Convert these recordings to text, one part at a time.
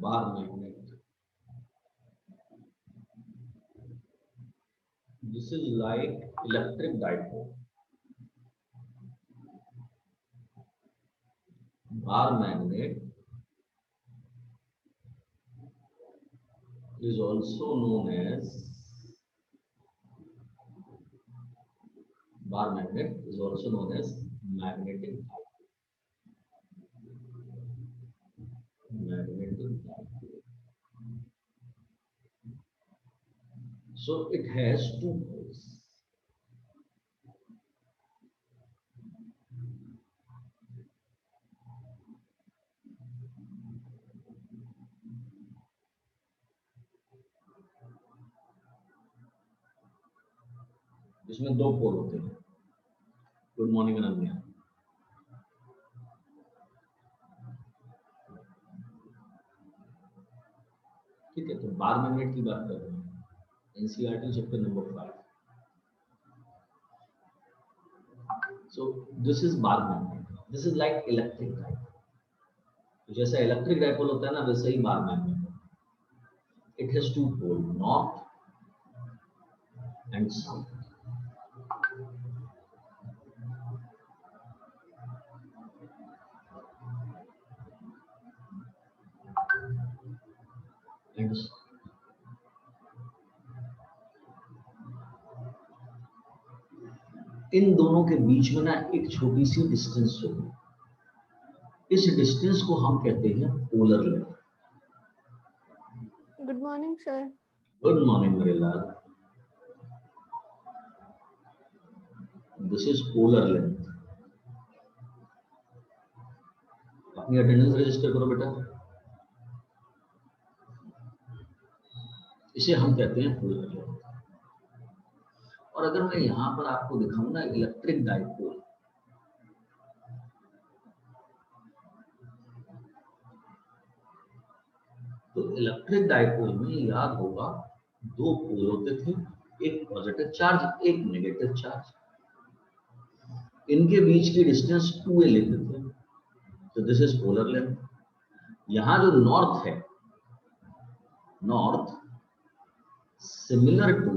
bar magnet. This is like electric dipole. Bar magnet is also known as magnetic dipole. Magnetic dipole. So it has two poles. इसमें दो पोल होते हैं. Good morning Ananya. ठीक है, तो bar magnet की बात कर रहे हैं. NCERT chapter number 5. So this is bar magnet. This is like electric dipole. तो जैसा इलेक्ट्रिक डाइपोल होता है ना, वैसे ही bar magnet. It has two poles, north and south. And इन दोनों के बीच में ना एक छोटी सी डिस्टेंस होगी. इस डिस्टेंस को हम कहते हैं polar length. Good morning sir. Good morning मेरे लाल. This is polar length. अपनी अटेंडेंस रजिस्टर करो बेटा. इसे हम कहते हैं पोलर लेंथ. और अगर मैं यहां पर आपको दिखाऊं ना इलेक्ट्रिक डाइपोल, तो इलेक्ट्रिक डाइपोल में याद होगा दो पोल होते थे, एक पॉजिटिव चार्ज एक नेगेटिव चार्ज. इनके बीच की डिस्टेंस 2a लेते थे. तो दिस इज पोलर लेंथ. यहां जो नॉर्थ है, north similar to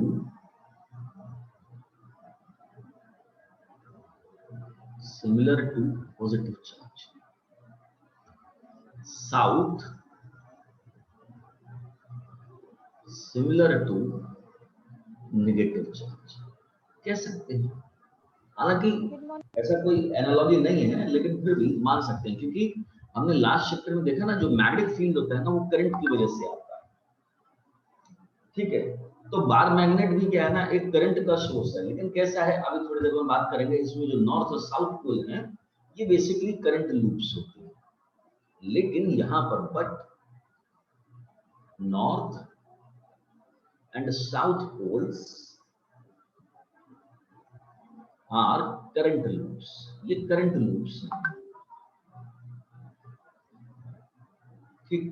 positive charge. South similar to negative charge. कह सकते हैं. हालांकि ऐसा कोई एनालॉजी नहीं है, लेकिन फिर भी मान सकते हैं, क्योंकि हमने लास्ट चैप्टर में देखा ना, जो मैग्नेटिक फील्ड होता है ना, वो करंट की वजह से आता है. ठीक है, तो बार मैग्नेट भी क्या है ना, एक करंट का सोर्स है. लेकिन कैसा है, अभी थोड़ी देर में बात करेंगे. इसमें जो नॉर्थ और साउथ पोल हैं, ये बेसिकली करंट लूप्स होते हैं. लेकिन यहां पर but north and south poles are current loops. ये करंट लूप्स हैं. ठीक,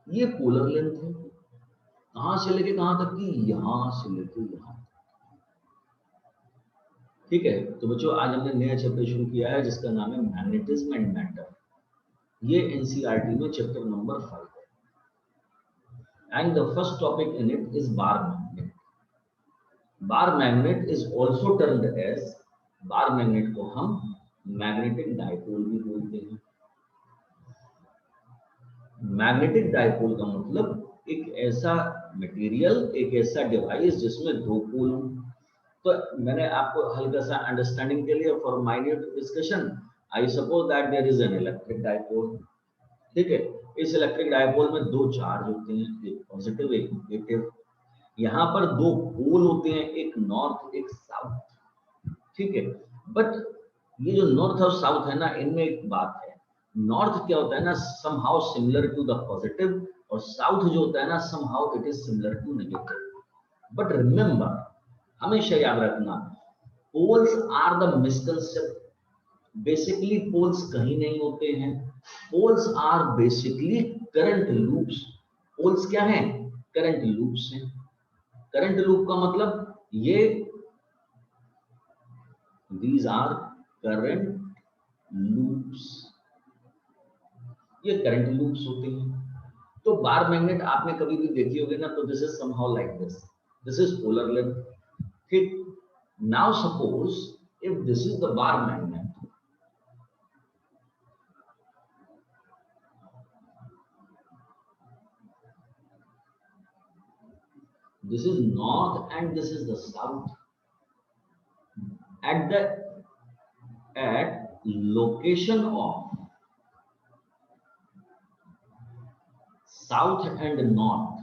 ये पोलर लेंथ है. कहां से लेके कहां तक की? यहां से लेके यहां. ठीक है, तो बच्चों आज हमने नया चैप्टर शुरू किया है जिसका नाम है मैग्नेटिज्म एंड मैटर. ये एनसीईआरटी में चैप्टर नंबर 5 है. And the first topic in it is bar magnet. Bar magnet is also termed as, bar magnet को हम मैग्नेटिक डाइपोल भी बोलते हैं. मैग्नेटिक डाइपोल का मतलब एक ऐसा मटेरियल, एक ऐसा डिवाइस जिसमें दो पोल हों. तो मैंने आपको हल्का सा अंडरस्टैंडिंग के लिए, for minute discussion, I suppose that there is an electric dipole. ठीक है, इस इलेक्ट्रिक डाइपोल में दो चार्ज होते हैं, एक पॉजिटिव एक नेगेटिव. यहाँ पर दो पोल होते हैं, एक नॉर्थ एक साउथ. ठीक है, बट ये जो नॉर्थ और साउथ है ना, इनमें एक बात है. नॉर्थ क्या होता है ना, somehow similar to the positive, और साउथ जो होता है ना, somehow it is similar to negative. But remember, हमेशा याद रखना, poles are the misconception. Basically poles कहीं नहीं होते हैं. Poles are basically current loops. Poles क्या हैं? करंट लूप्स हैं. करंट लूप का मतलब ये, these are current loops. ये करंट लूप्स होते हैं. तो बार मैग्नेट आपने कभी भी देखी होगी ना, तो this is somehow like this is polar length. ठीक, now suppose if this is the bar magnet, this is north and this is the south. At location of south and north,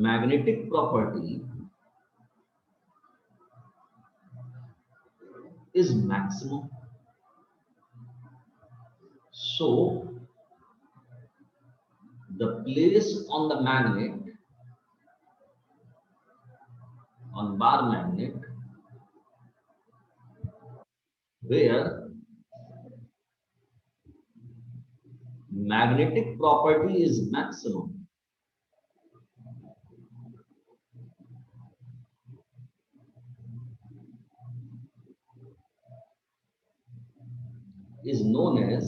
magnetic property is maximum. So the place on the magnet, on bar magnet, where magnetic property is maximum, is known as,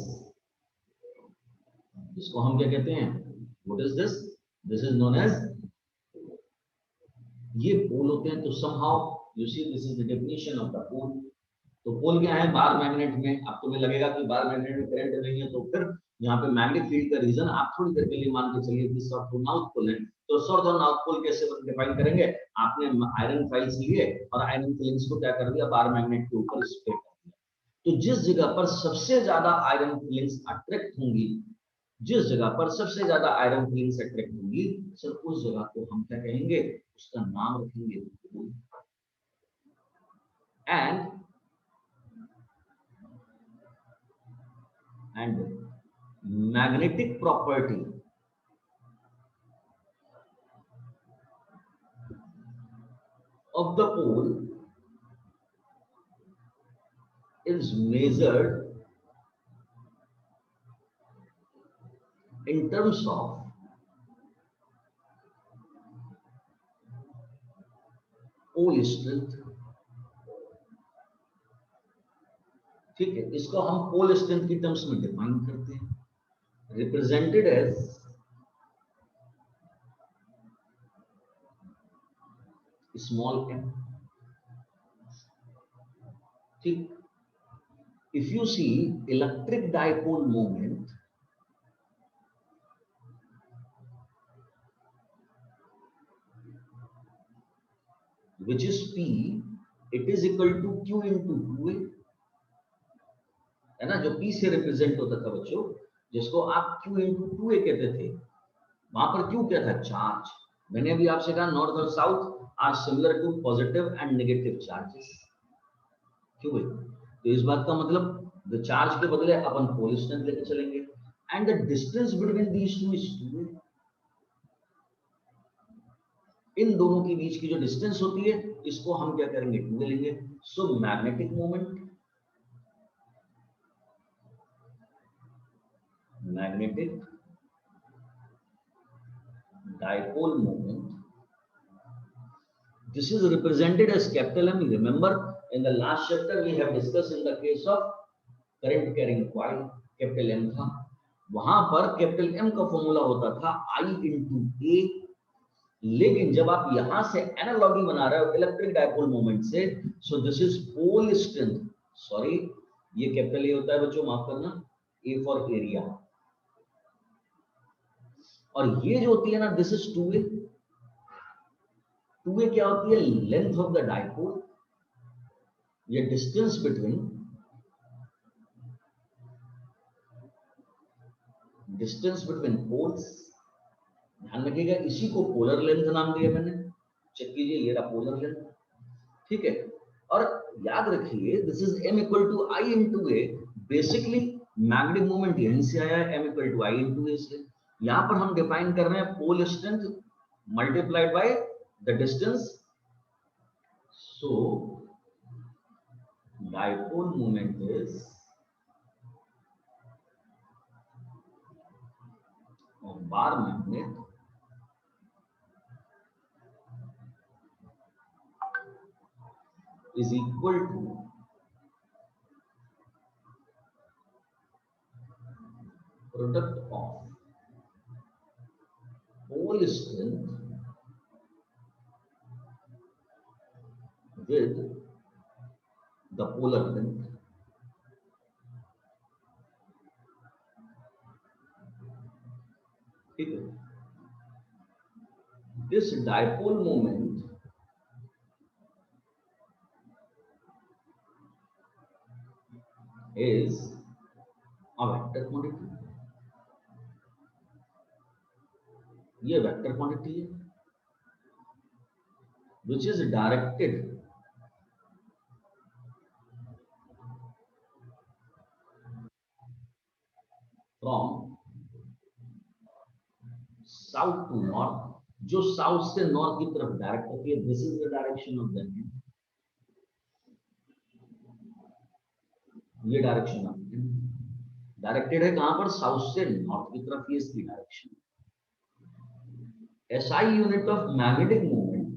इसको हम क्या कहते हैं, what is this? This is known as, ये पोल होते हैं। तो somehow you see this is the definition of the pole. तो पोल क्या है बार मैग्नेट में। अब तुम्हें लगेगा कि बार मैग्नेट में करंट नहीं है, तो फिर यहाँ पे मैग्नेटिक फील्ड का रीजन आप थोड़ी देर के लिए मान के चलिए कि साउथ और नॉर्थ पोल है। तो साउथ और नॉर्थ पोल कैसे डिफाइन करेंगे? आपने आयरन फाइल्स लिए और आयरन फिलिंग्स को क्या कर दिया, बार मैग्नेट के ऊपर स्प्रे कर दिया। तो जिस जगह पर सबसे ज्यादा आयरन फिलिंग्स अट्रैक्ट होंगी, जिस जगह पर सबसे ज्यादा आयरन फिलिंग्स अट्रैक्ट होंगी, सर उस जगह को हम क्या कहेंगे, उसका नाम रखेंगे पोल। and magnetic property of the pole is measured in terms of pole strength। ठीक है, इसको हम पोल स्ट्रेंथ की टर्म्स में डिफाइन करते हैं, रिप्रेजेंटेड एज स्मॉल m। ठीक, if you see electric dipole moment, which is P, it is equal to Q into 2A, है ना। जो P से रिप्रेजेंट होता था बच्चों, जिसको आप Q into 2A कहते थे, वहां पर Q क्या था, चार्ज। मैंने अभी आपसे कहा नॉर्थ और south are similar to positive and negative charges. क्यों भाई? तो इस बात का मतलब द चार्ज के बदले अपन पोल स्ट्रेंथ लेके चलेंगे, and the distance between these two is 2A। इन दोनों के बीच की जो डिस्टेंस होती है, इसको हम क्या करेंगे, 2A लेंगे। So magnetic moment, magnetic dipole moment, this is represented as capital M। Remember in the last chapter we have discussed in the case of current carrying coil, capital M था, वहां पर कैपिटल M का formula होता था I into A। लेकिन जब आप यहां से एनालॉजी बना रहे हो इलेक्ट्रिक डाइपोल मोमेंट से, so this is pole strength. Sorry, ये कैपिटल ए होता है बच्चों, माफ करना, ए फॉर एरिया, और ये जो होती है ना, दिस इज 2A। 2A क्या होती है, लेंथ ऑफ द डाइपोल, ये डिस्टेंस बिटवीन पोल्स। ध्यान रखिएगा, इसी को पोलर लेंथ नाम दिया मैंने, चेक कीजिए, ये रहा पोलर लेंथ। ठीक है, और याद रखिए this is m equal to I into A। Basically magnetic moment यहीं से आया है, m equal to I into A से। यहां पर हम डिफाइन कर रहे हैं pole strength multiplied by the distance. So dipole moment is of bar magnet is equal to product of pole strength with the polar length ठीक है. This dipole moment is a vector quantity. ये vector quantity है which is directed from south to north, जो south से north की तरफ direct होती है. This is the direction of the hand. ये डायरेक्शन ऑफ हैंड डायरेक्टेड है कहां पर? साउथ से नॉर्थ की तरफ. ये इसकी direction. SI unit of magnetic movement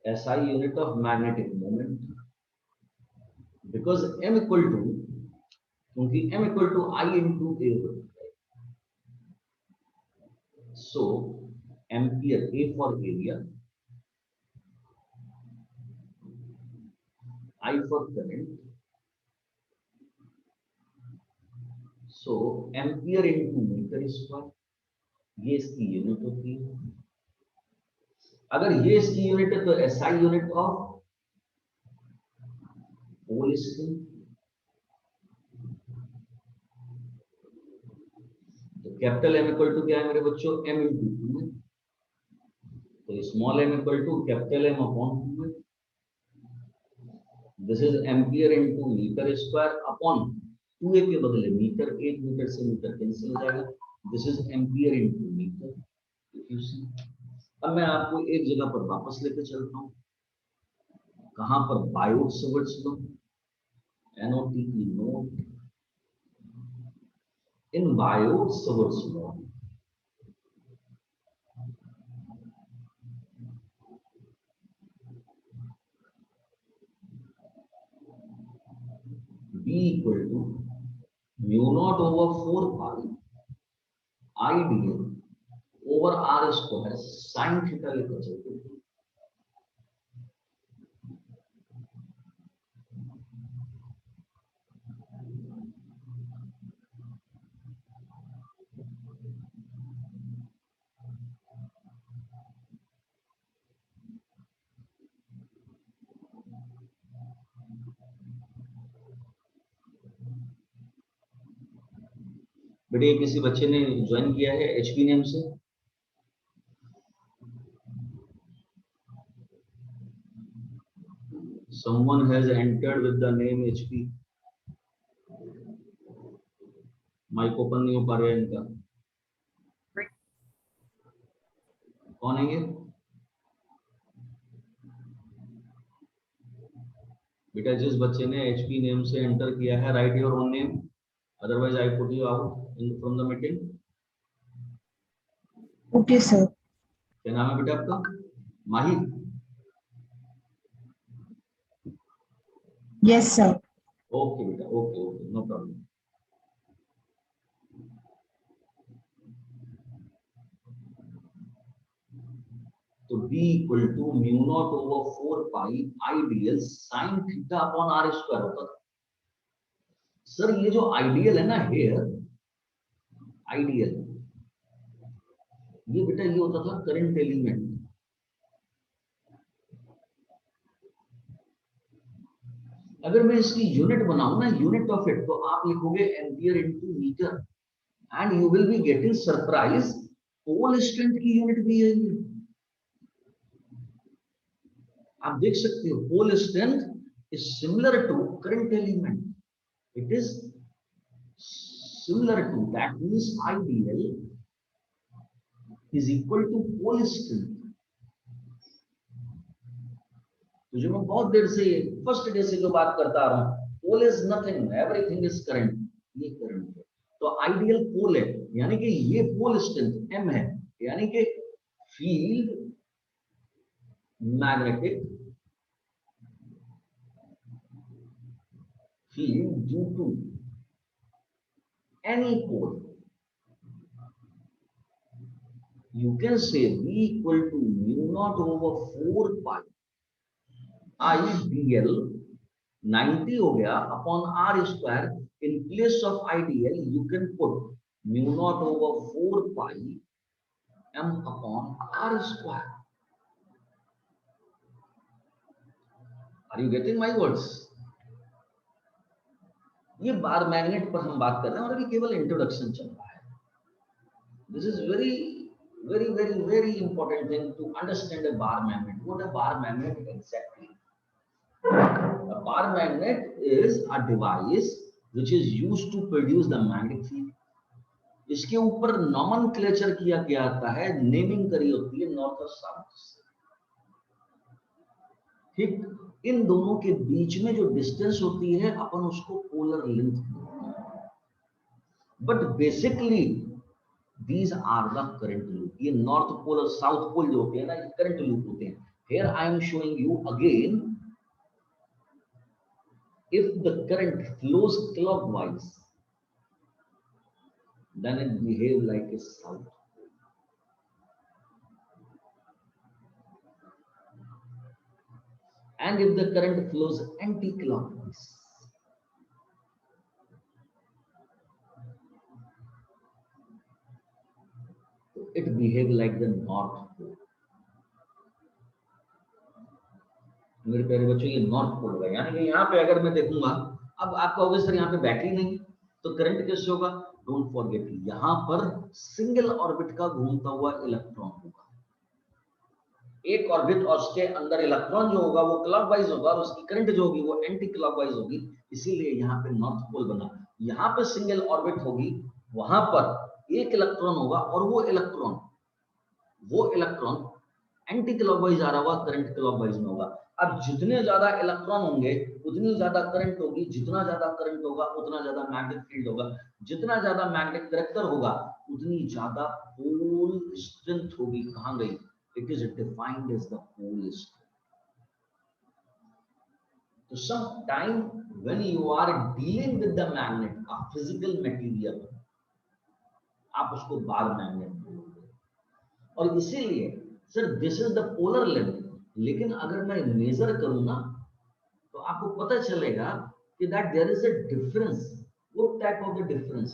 SI unit of magnetic moment, because M equal to, क्योंकि M equal to I into A होता है. So ampere, A for area, I for current. So ampere into meter square, ये इसकी unit होती है. अगर ये इसकी यूनिट है तो SI unit of pole strength. तो कैपिटल M इक्वल टू क्या है मेरे बच्चों? M into 2. तो small m equal to capital M upon 2. This is ampere into metre square upon 2a के बदले मीटर. 1 मीटर से मीटर कैंसिल हो जाएगा. This is ampere into metre. अब मैं आपको एक जगह पर वापस लेकर चलता हूं. कहां पर? Biot-Savart's law. NOT की note. In Biot-Savart's law B equal to mu naught over 4 pi I dl over r square sin theta लेकर चलते हैं. बेटे किसी बच्चे ने ज्वाइन किया है HP नेम से? Someone has entered with the name HP. Mic open नहीं हो पा रहा है इनका. कौन है ये? बेटा जिस बच्चे ने HP नेम से एंटर किया है, write your own name, otherwise I put you out in from the meeting. Okay sir. क्या नाम है बेटा आपका? माही. Yes sir. ओके बेटा, ओके ओके, नो प्रॉब्लम. तो B equal to mu naught over 4 pi ideal sine theta upon r square होता था. Sir ये जो आइडियल है ना, हेयर आइडियल, ये बेटा ये होता था करंट एलिमेंट. अगर मैं इसकी यूनिट बनाऊं ना, यूनिट ऑफ इट, तो आप लिखोगे ampere into metre and you will be getting surprise. Pole strength की यूनिट भी है ये. आप देख सकते हो pole strength is similar to current element. It is similar to, that means ideal is equal to pole strength. तो जो मैं बहुत देर से फर्स्ट डे से जो बात करता आ रहा हूं, pole is nothing, everything is current. ये करंट है. तो आइडियल पोल है, यानी कि ये पोल स्ट्रेंथ m है, यानी कि field magnetic field due to any pole, you can say V equal to mu naught over 4 pi I dl 90 हो गया upon r square. In place of idl you can put mu naught over 4 pi m upon r square. Are you getting my words? ये bar magnet पर हम बात कर रहे हैं और अभी केवल इंट्रोडक्शन चल रहा है. This is very important thing to understand a bar magnet. What a bar magnet exactly? A bar magnet is a device which is used to produce the magnetic field. इसके ऊपर नॉमेनक्लेचर किया गया आता है, naming करी होती है north और साउथ से. ठीक, इन दोनों के बीच में जो डिस्टेंस होती है अपन उसको पोलर लेंथ बोलते हैं. But basically these are the current loop. ये नॉर्थ पोल और साउथ पोल जो होते हैं ना, ये करंट लूप होते हैं. Here I am showing you again, if the current flows clockwise, then it behave like a south pole. And if the current flows anti-clockwise, it behave like the north pole. मेरे प्यारे बच्चों, ये north pole है. यानी कि यहाँ पे अगर मैं देखूंगा, अब आप कहोगे सर यहाँ पे बैटरी नहीं तो करंट कैसे होगा? डोंट फॉरगेट, यहाँ पर सिंगल ऑर्बिट का घूमता हुआ इलेक्ट्रॉन होगा. एक ऑर्बिट और उसके अंदर इलेक्ट्रॉन जो होगा वो क्लॉकवाइज होगा और उसकी करंट जो होगी वो एंटी क्लॉकवाइज होगी. इसीलिए यहाँ पे नॉर्थ पोल बना. यहाँ पे सिंगल ऑर्बिट होगी, वहां पर एक इलेक्ट्रॉन होगा और वो इलेक्ट्रॉन एंटी क्लॉकवाइज आ रहा होगा, करंट क्लॉकवाइज में होगा. अब जितने ज्यादा इलेक्ट्रॉन होंगे उतनी ज्यादा करंट होगी, जितना ज्यादा करंट होगा उतना ज्यादा मैग्नेटिक फील्ड होगा, जितना ज्यादा मैग्नेटिक करेक्टर होगा उतनी ज्यादा पोल स्ट्रेंथ होगी. कहां गई? It is defined as the pole strength. So sometime when you are dealing with the magnet, a physical material, आप उसको बार मैग्नेट बोलोगे. और इसीलिए sir this is the polar length. लेकिन अगर मैं मेजर करूं ना तो आपको पता चलेगा कि that there is a difference. What type of the difference?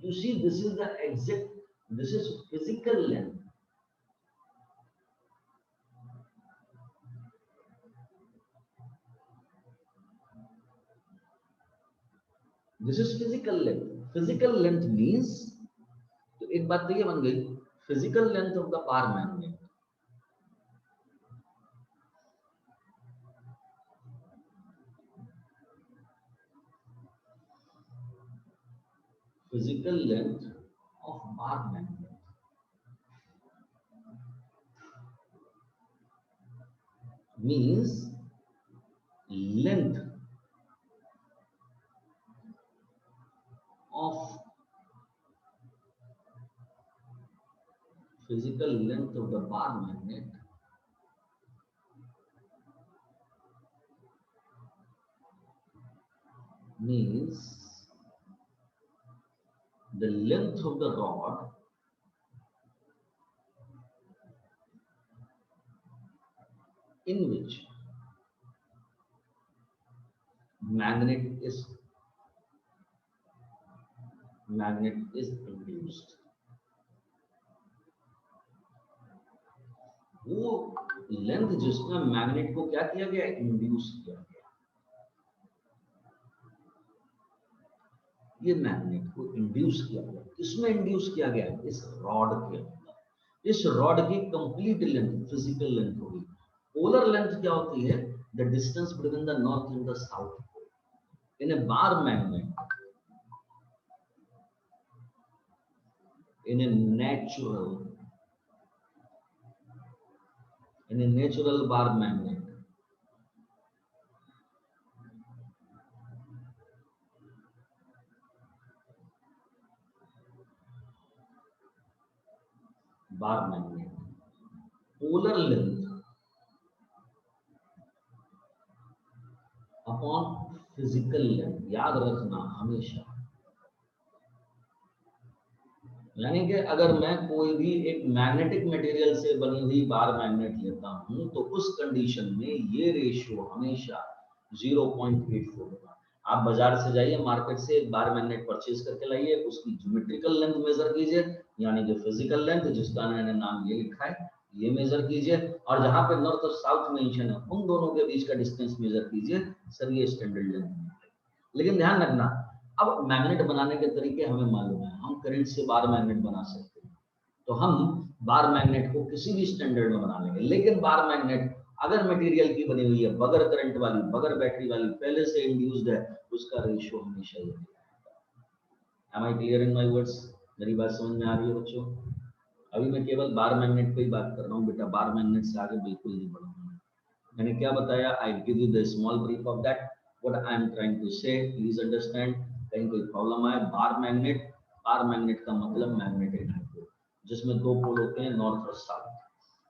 You see, this is the exact, this is physical length. This is physical length. Physical length means, तो एक बात तो ये बन गई, physical length of the bar magnet physical length of bar magnet means length of physical length of the bar magnet means the length of the rod in which magnet is induced. वो length जिसमें magnet को क्या किया गया? Induce किया गया. ये magnet को इंड्यूस किया गया. किसमें इंड्यूस किया गया? इस रॉड के अंदर. इस रॉड की कंप्लीट लेंथ फिजिकल लेंथ होगी. पोलर लेंथ क्या होती है? The distance between the north and the south pole. In a bar magnet, in a natural bar magnet, polar length upon physical length, याद रखना हमेशा। यानी कि अगर मैं कोई भी एक मैग्नेटिक मटेरियल से बनी हुई बार मैग्नेट लेता हूं तो उस कंडीशन में ये रेशियो हमेशा 0.84 होगा। आप बाजार से जाइए, मार्केट से एक बार मैग्नेट परचेज करके लाइए, उसकी ज्योमेट्रिकल लेंथ मेजर कीजिए, यानी कि फिजिकल लेंथ जिसका मैंने नाम ये लिखा है, ये मेजर कीजिए, और जहां पे नॉर्थ और साउथ मेंशन है उन दोनों के बीच का डिस्टेंस मेजर कीजिए, सर ये स्टैंडर्ड लेंथ। लेकिन ध्यान रखना, अब मैग्नेट बनाने के तरीके हमें मालूम है, हम करंट से बार मैग्नेट बना सकते हैं, तो हम बार मैग्नेट को किसी भी स्टैंडर्ड में बना लेंगे। लेकिन बार मैग्नेट अगर मटेरियल की बनी हुई है, बगैर करंट वाली, बगैर बैटरी वाली, पहले से इंड्यूस्ड है, उसका रेशियो हमेशा ये है। Am I clear in my words? मेरी बात समझ में आ रही है बच्चों? अभी मैं केवल बार मैग्नेट पे ही बात कर रहा हूँ बेटा, बार मैग्नेट से आगे बिल्कुल नहीं बढ़ूंगा। मैंने क्या बताया? I give you the small brief of that what I am trying to say, please understand. कहीं कोई प्रॉब्लम आए, बार मैग्नेट का मतलब मैग्नेटिक डायपोल, जिसमें दो पोल होते हैं, नॉर्थ और साउथ।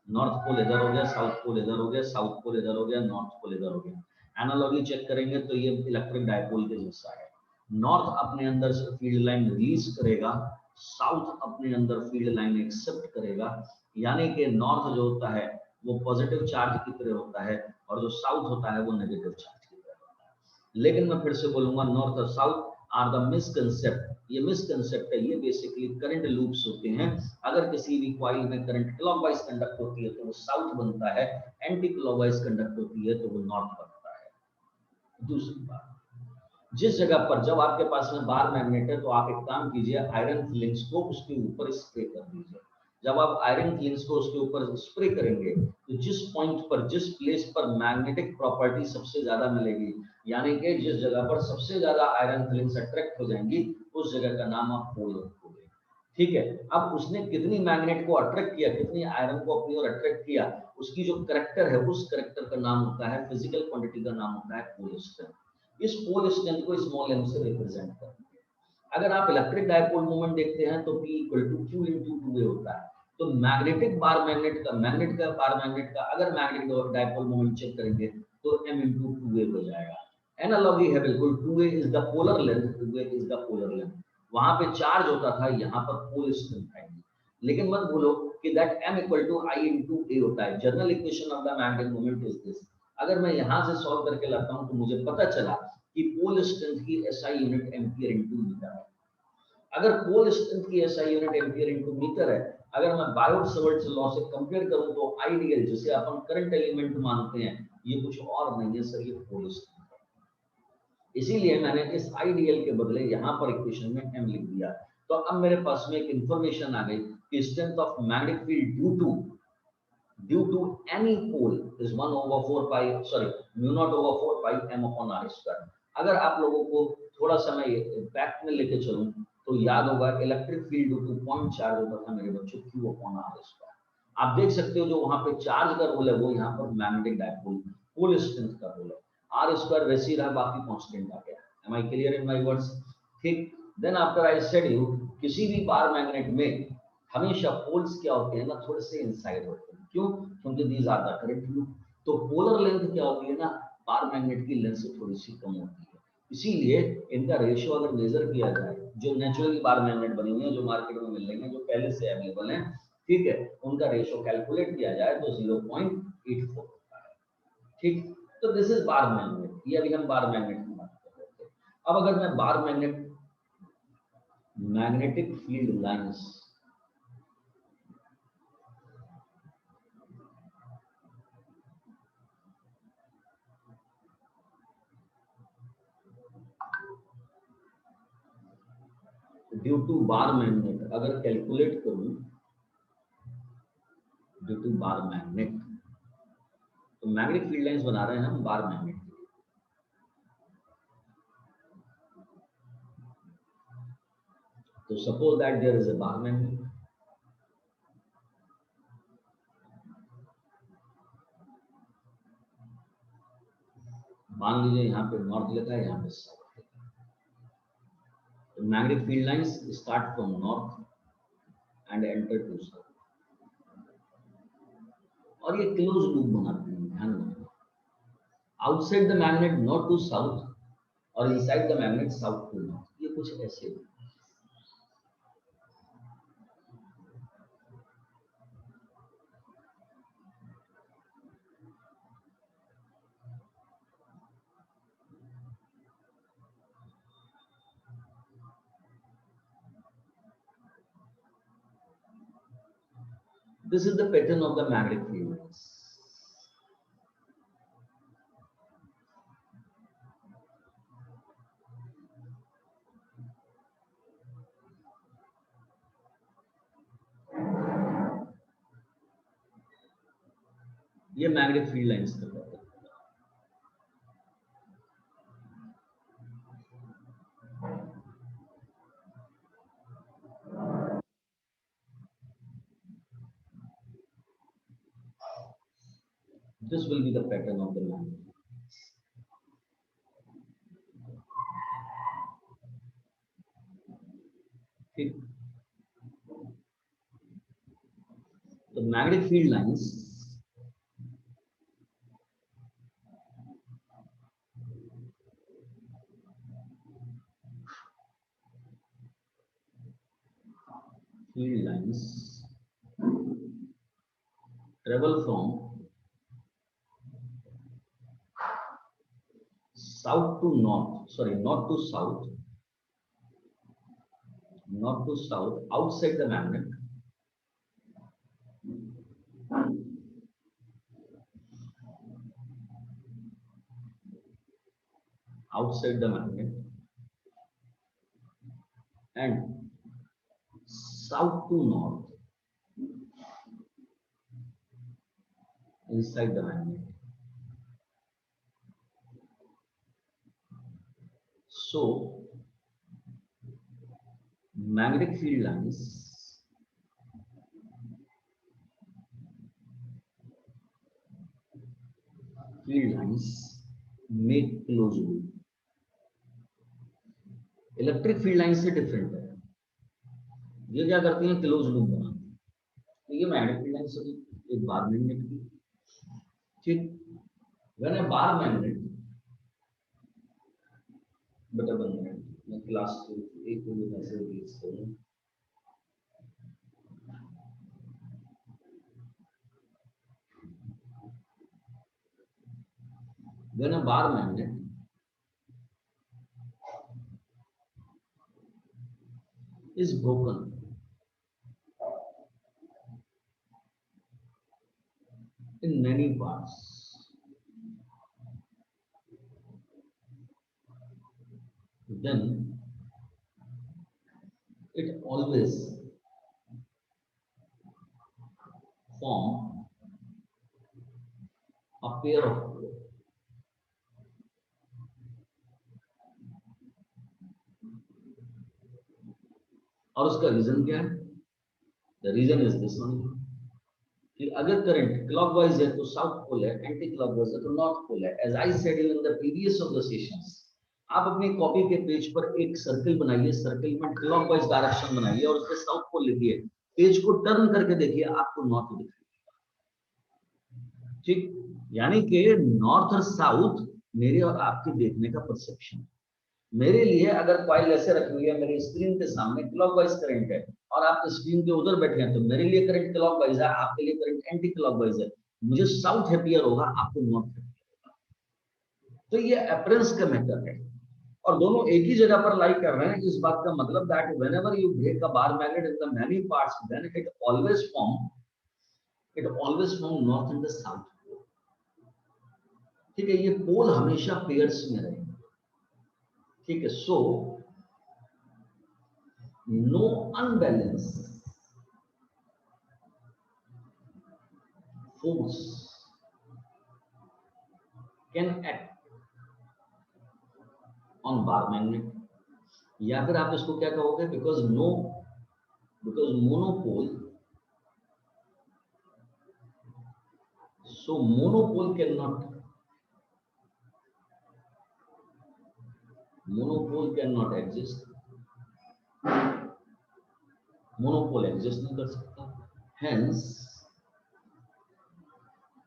नॉर्थ पोल इधर हो गया, साउथ पोल इधर हो गया, साउथ पोल इधर हो गया, नॉर्थ पोल इधर हो गया। एनालॉजी चेक करेंगे तो ये इलेक्ट्रिक डायपोल के जैसा है। नॉर्थ अपने अंदर से फील्ड लाइन रिलीज करेगा, साउथ अपने अंदर फील्ड लाइन एक्सेप्ट करेगा। यानी कि नॉर्थ जो होता है वो पॉजिटिव चार्ज की तरह होता है, और जो साउथ होता है वो नेगेटिव चार्ज की तरह होता है। लेकिन मैं फिर से बोलूंगा, नॉर्थ और साउथ आर द मिसकंसेप्ट, ये मिसकंसेप्ट है, ये बेसिकली करंट लूप्स होते हैं। अगर किसी भी कॉइल में करंट क्लॉकवाइज कंडक्ट होती है तो वो साउथ बनता है, एंटी क्लॉकवाइज कंडक्ट होती है तो वो नॉर्थ बनता है। दूसरी बात, जिस जगह पर जब आपके पास में बार मैग्नेट है तो आप एक काम कीजिए, आयरन फिलिंग्स को उसके ऊपर स्प्रे कर दीजिए। जब आप आयरन फिलिंग्स को उसके ऊपर स्प्रे करेंगे तो जिस पॉइंट पर, जिस प्लेस पर मैग्नेटिक प्रॉपर्टी सबसे ज्यादा मिलेगी, यानी कि जिस जगह पर सबसे ज्यादा आयरन फिलिंग्स अट्रैक्ट हो जाएंगी, उस जगह का नाम आप पोल रखोगे। ठीक है, अब उसने कितनी मैग्नेट को अट्रैक्ट किया, कितनी आयरन को अपनी ओर अट्रैक्ट किया, उसकी जो करेक्टर है, उस करेक्टर का नाम होता है, फिजिकल क्वांटिटी का नाम होता है पोल स्ट्रेंथ। इस पोल स्ट्रेंथ को स्मॉल एम से रिप्रेजेंट करते हैं। अगर आप इलेक्ट्रिक डायपोल मोमेंट देखते हैं तो P equal to Q into 2A होता है। तो मैग्नेटिक बार मैग्नेट का, मैग्नेट का बार मैग्नेट का अगर मैग्नेटिक डायपोल मोमेंट चेक करेंगे तो M इंटू 2A हो जाएगा। एनालॉजी है बिल्कुल, 2A is the polar length, 2A is the polar length. वहां पे चार्ज होता था, यहाँ पर पोल स्ट्रेंथ आएगी। लेकिन मत भूलो कि that M equal to I into A होता है। General equation of the magnetic moment is this. अगर मैं यहाँ से सॉल्व करके लाता हूँ तो मुझे पता चला कि पोल स्ट्रेंथ की SI unit ampere into metre है। अगर पोल स्ट्रेंथ की SI unit ampere into metre है, अगर मैं बायोट-सवर्ट्स लॉ से कंपेयर करूं तो आइडियल, जिसे अपन करंट एलिमेंट मानते हैं, ये कुछ और नहीं है सर, ये पोल स्ट्रेंथ है। इसीलिए मैंने इस आइडियल के बदले यहाँ पर इक्वेशन में M लिख दिया। तो अब मेरे पास में एक इंफॉर्मेशन आ गई कि strength of magnetic field due to any pole is 1 over 4 pi, sorry, mu naught over 4 pi M upon R square. अगर आप लोगों को थोड़ा समय बैक में लेके चलूं तो याद होगा, electric field due two point charge होता था मेरे बच्चों Q upon R स्क्वायर। आप देख सकते हो जो वहां पे चार्ज का रोल है वो यहाँ पर मैग्नेटिक डायपोल पोल स्ट्रेंथ का रोल है। R स्क्वायर वैसे ही रहा, बाकी कांस्टेंट आ गया। Am I clear in my words? ठीक। Then after I said you, किसी भी बार मैग्नेट में हमेशा पोल्स क्या होते हैं ना, थोड़े से इनसाइड होते हैं। क्यों? क्योंकि these are the current loop. तो पोलर लेंथ क्या होती है ना, बार मैग्नेट की लेंथ से थोड़ी सी कम होती है। इसीलिए इनका रेशियो अगर मेजर किया जाए, जो नेचुरली बार मैग्नेट बनी हुई है, जो मार्केट में मिल रही है, जो पहले से अवेलेबल है, ठीक है, उनका रेशियो कैलकुलेट किया जाए तो 0.84 होता है। ठीक। तो दिस इज बार मैग्नेट, ये अभी हम बार मैग्नेट की बात कर रहे थे। अब अगर मैं bar magnet, magnetic field lines, due to bar magnet अगर कैलकुलेट करूं, ड्यू टू बार मैग्नेट, तो मैग्नेटिक फील्ड लाइंस बना रहे हैं हम बार मैग्नेट के लिए। तो suppose that there is a bar magnet, मान लीजिए यहाँ पे नॉर्थ लिखा है, यहाँ पे साउथ लिखा है। तो magnetic field lines start from north and enter to south, और ये क्लोज लूप बनाते हैं, ध्यान रखना। Outside the magnet, north to south, और inside the magnet south to north, ये कुछ ऐसे। This is the pattern of the magnetic field lines. ये मैग्नेटिक फील्ड लाइंस का pattern है। This will be the pattern of the magnetic. Okay. The magnetic field lines travel from south to north, sorry, not to south, not to south, outside the magnet, outside the magnet, and south to north, inside the magnet. So, magnetic field lines make closed loop. Electric field line से different है, ये क्या करती हैं, close loop बनाती हैं। तो ये मैग्नेटिक फील्ड लाइन से एक बार मैग्नेट की, ठीक, व्हेन अ बार मैग्नेट, बेटा बन गया, मैं क्लास एक को मैसेज रिलीज करूं। When a bar magnet is broken in many parts, then it always form a pair of poles. और उसका रीजन क्या है? The reason is this one, कि अगर करंट क्लॉकवाइज है तो साउथ पोल है, एंटी क्लॉकवाइज है तो नॉर्थ पोल है। As I said in the previous of the sessions, आप अपनी कॉपी के पेज पर एक सर्कल बनाइए, सर्कल में क्लॉकवाइज डायरेक्शन बनाइए और उसके साउथ पोल लिखिए, पेज को टर्न करके देखिए, आपको नॉर्थ दिखेगा, ठीक। यानी कि नॉर्थ और साउथ मेरे और आपके देखने का परसेप्शन। मेरे लिए अगर कॉइल ऐसे रखी हुई है, मेरी स्क्रीन के सामने क्लॉकवाइज करंट है और आप स्क्रीन के उधर बैठे हैं, तो मेरे लिए करंट क्लॉकवाइज है, आपके लिए करंट एंटी क्लॉकवाइज है। मुझे साउथ हैप्पियर होगा, आपको नॉर्थ हैप्पियर होगा। तो ये अपीयरेंस का मैटर है, और दोनों एक ही जगह पर लाई कर रहे हैं। इस बात का मतलब that whenever you break a bar magnet in the many parts, then it always form north and the south, ठीक है। ये पोल हमेशा पेयर्स में रहेंगे, ठीक है। So no unbalance force can act on bar magnet, या फिर आप इसको क्या कहोगे, because monopole, so monopole can not exist, monopole exist नहीं कर सकता। Hence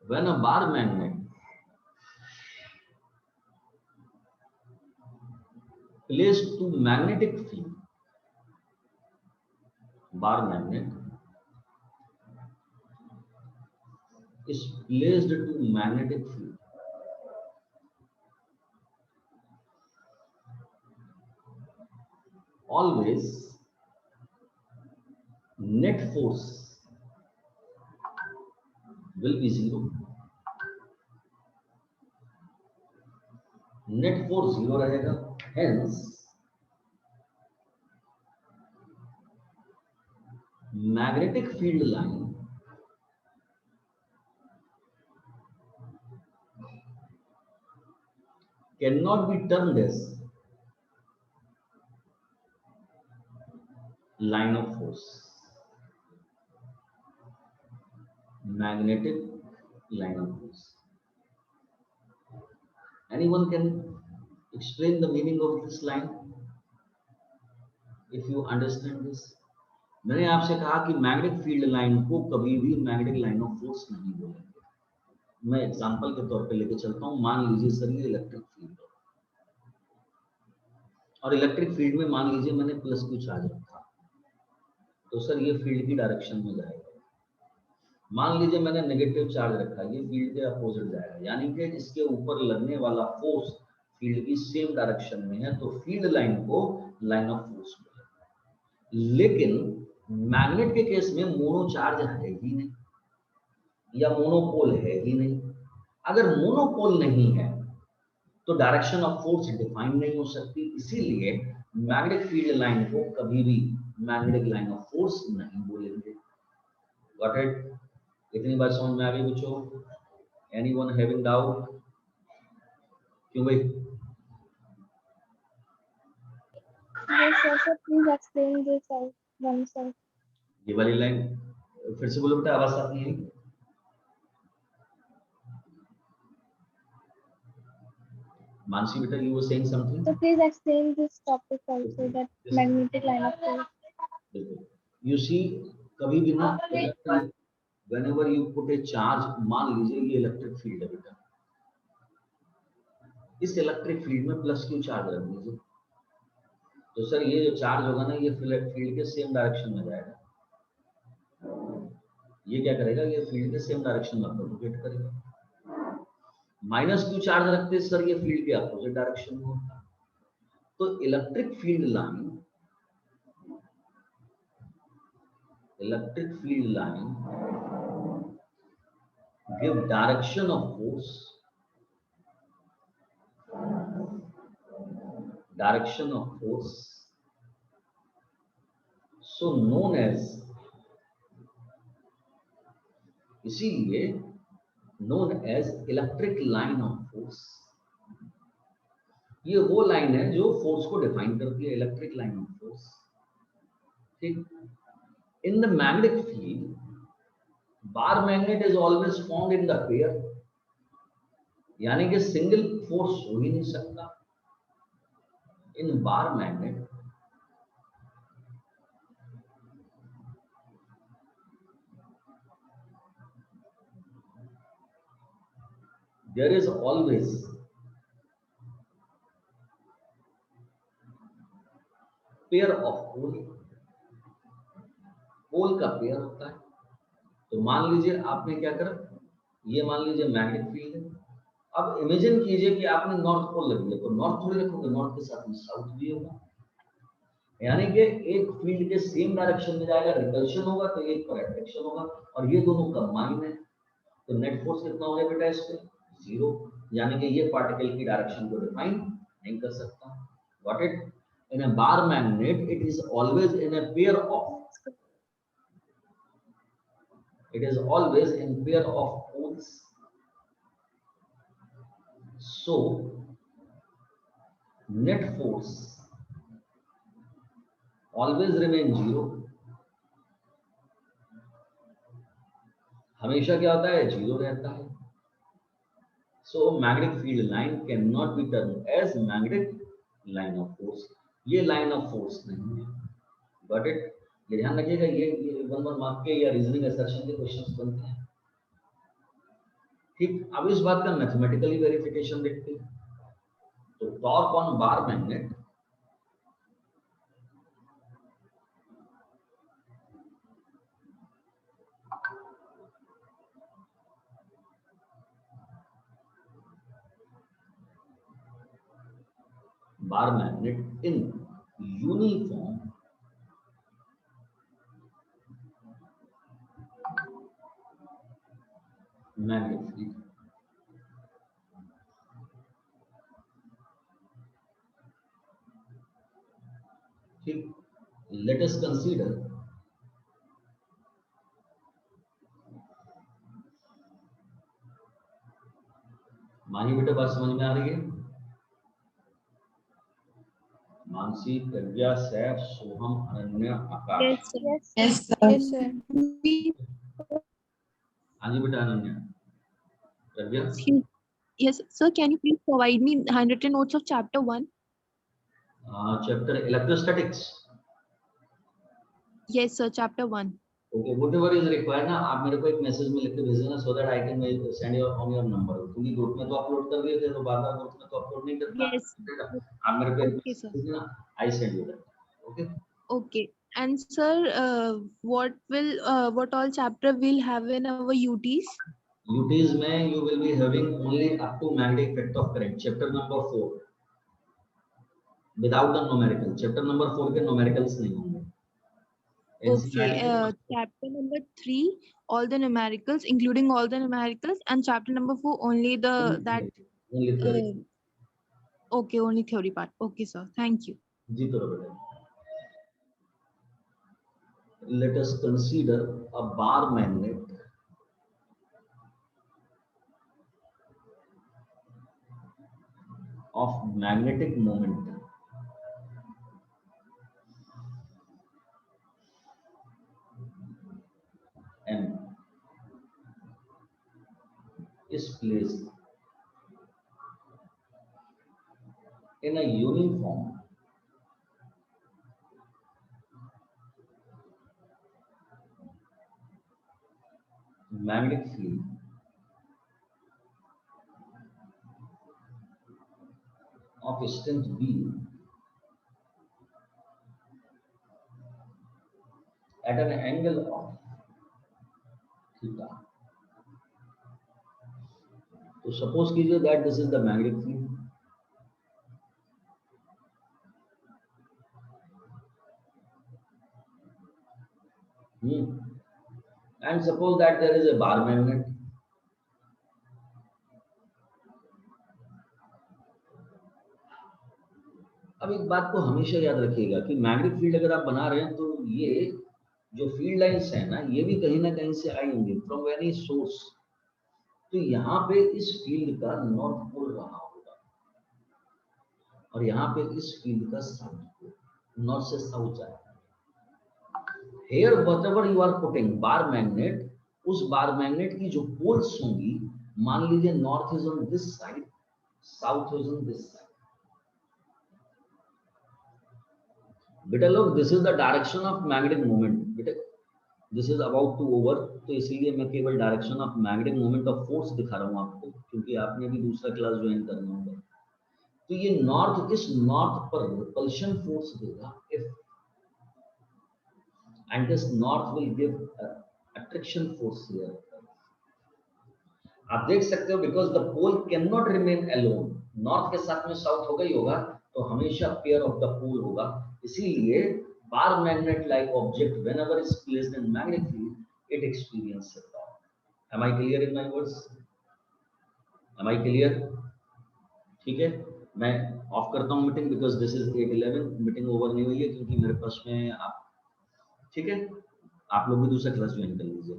when a bar magnet placed to magnetic field, bar magnet is placed to magnetic field, always net force will be zero. Net force zero रहेगा, hence magnetic field line cannot be termed as line of force. Magnetic line of force. Anyone can explain the meaning of this line if you understand this? मैंने आपसे कहा कि magnetic field line को कभी भी magnetic line of force नहीं बोलेंगे। मैं एग्जांपल के तौर पे लेके चलता हूं। मान लीजिए सर ये इलेक्ट्रिक फील्ड है और इलेक्ट्रिक फील्ड में मान लीजिए मैंने प्लस क्यू चार्ज रखा, तो सर ये फील्ड की डायरेक्शन में जाएगा। मान लीजिए मैंने नेगेटिव चार्ज रखा, ये फील्ड के अपोजिट जाएगा, यानी कि इसके ऊपर लगने वाला फोर्स फील्ड की सेम डायरेक्शन में है, तो फील्ड लाइन को लाइन ऑफ फोर्स बोलेंगे। लेकिन मैग्नेट के केस में मोनो चार्ज है ही नहीं या मोनोपोल है ही नहीं। अगर मोनोपोल नहीं है तो डायरेक्शन ऑफ फोर्स डिफाइन नहीं हो सकती, इसीलिए मैग्नेटिक फील्ड लाइन को कभी भी मैग्नेटिक लाइन ऑफ फोर्स नहीं बोलेंगे। Got it? इतनी बात समझ में आ गई बच्चों? Anyone having doubt? क्यों भाई? Yes, sir, please explain this one, sir. ये वाली लाइन फिर से बोलो बेटा, आवाज साफ नहीं आई। मानसी बेटा, you were saying something? So please explain this topic also, that magnetic line of force. You see, कभी भी ना whenever you put a charge, मान लीजिए ये इलेक्ट्रिक फील्ड है बेटा, इस इलेक्ट्रिक फील्ड में प्लस क्यू चार्ज रख दीजिए, तो सर ये जो चार्ज होगा ना, ये फील्ड के सेम डायरेक्शन में जाएगा। ये क्या करेगा? ये फील्ड के सेम डायरेक्शन में प्रोपोगेट करेगा। माइनस क्यू चार्ज रखते सर ये फील्ड के अपोजिट डायरेक्शन में होता। तो electric field line give direction of force, so known as, इसीलिए known as electric line of force. ये वो लाइन है जो फोर्स को डिफाइन करती है, इलेक्ट्रिक लाइन ऑफ फोर्स। ठीक? In the magnetic field, bar magnet is always found in the pair, यानी कि सिंगल फोर्स हो ही नहीं सकता। In bar magnet there is always pair of pole का पेयर होता है। तो मान लीजिए आपने क्या करा, ये मान लीजिए मैग्नेटिक फील्ड है। अब इमेजिन कीजिए कि आपने नॉर्थ पोल लग दिया, तो नॉर्थ थोड़ी रखोगे, नॉर्थ के साथ में साउथ भी होगा, यानी कि एक फील्ड के सेम डायरेक्शन में जाएगा, रिपल्शन होगा, तो एक पर अट्रैक्शन होगा, और ये दोनों कंबाइन है, तो नेट फोर्स कितना हो गया बेटा इस पे? जीरो, यानी कि ये पार्टिकल की डायरेक्शन को डिफाइन नहीं कर सकता। Got it? In a bar magnet it is always in a pair of, it is always in pair of poles, so net force always remain zero। हमेशा क्या होता है? जीरो रहता है। so magnetic field line cannot be termed as magnetic line of force। ये line of force नहीं है। Got it? ये ध्यान रखिएगा, ये 1 मार्क के या रीजनिंग असर्शन के क्वेश्चंस बनते हैं। ठीक? अब इस बात का मैथमेटिकली वेरिफिकेशन देखते हैं। तो torque on bar magnet bar magnet in uniform magnetic field. ठीक, let us consider मानी बेटा बात समझ में आ रही है? मानसी, प्रज्ञा, सैफ, सोहम, अनन्या, आकाश। Yes, sir. Yes. Yes, sir. Yes, sir. हाँ जी बेटा अनन्या, प्रज्ञा। Excuse- Yes, sir. Can you please provide me handwritten notes of chapter 1? Chapter electrostatics. Yes, sir. Chapter 1. Okay, whatever is required ना, आप मेरे को एक मैसेज में लिख के भेज देना so that I can send your on your number. क्योंकि ग्रुप में तो अपलोड कर दिए थे, तो बार-बार ग्रुप में तो अपलोड नहीं करना। Yes. आप मेरे को Okay, sir. भेज देना, I send you that. Okay, Okay. And sir, what all chapter will have in our UTs? UTs में you will be having only up to magnetic effect of current, chapter number 4, without the numerical. Chapter number 4 के numericals नहीं होंगे। Okay. Chapter number 3, all the numericals, including all the numericals, and chapter number 4, only the that. Only theory. Okay, only theory part. Okay, sir. Thank you. जी तो बेटा, let us consider a bar magnet of magnetic moment M is placed in a uniform magnetic field of strength B at an angle of theta. तो suppose कीजिए that this is the magnetic field. And suppose that there is a bar magnet. अब एक बात को हमेशा याद रखिएगा कि मैग्नेटिक फील्ड अगर आप बना रहे हैं तो ये जो फील्ड लाइंस है ना, ये भी कहीं ना कहीं से आई होंगी फ्रॉम एनी सोर्स। तो यहाँ पे इस फील्ड का नॉर्थ पोल रहा होगा और यहाँ पे इस फील्ड का साउथ पोल, नॉर्थ से साउथ जाएगा। Here whatever you are putting bar magnet, उस बार मैग्नेट की जो पोल्स होंगी, मान लीजिए north is on this side, south is on this side. बेटा लोग, this is the direction of magnetic moment. बेटा this is about to over, तो इसलिए मैं केवल direction of magnetic moment of force दिखा रहा हूँ आपको, क्योंकि आपने भी दूसरा क्लास ज्वाइन करना होगा। तो ये नॉर्थ, इस नॉर्थ पर रिपल्शन फोर्स देगा if, and this north will give attraction force here. आप देख सकते हो because the pole can not remain alone, north के साथ में साउथ होगा ही होगा, तो हमेशा पेयर ऑफ द पोल होगा। इसीलिए bar magnet like object whenever is placed in magnetic field it experiences torque. Am I clear in my words? Am I clear? ठीक है, मैं ऑफ करता हूं meeting because this is 8:11, meeting over नहीं हुई है क्योंकि मेरे पास में आप, ठीक है, आप लोग भी दूसरा क्लास ज्वाइन कर लीजिए।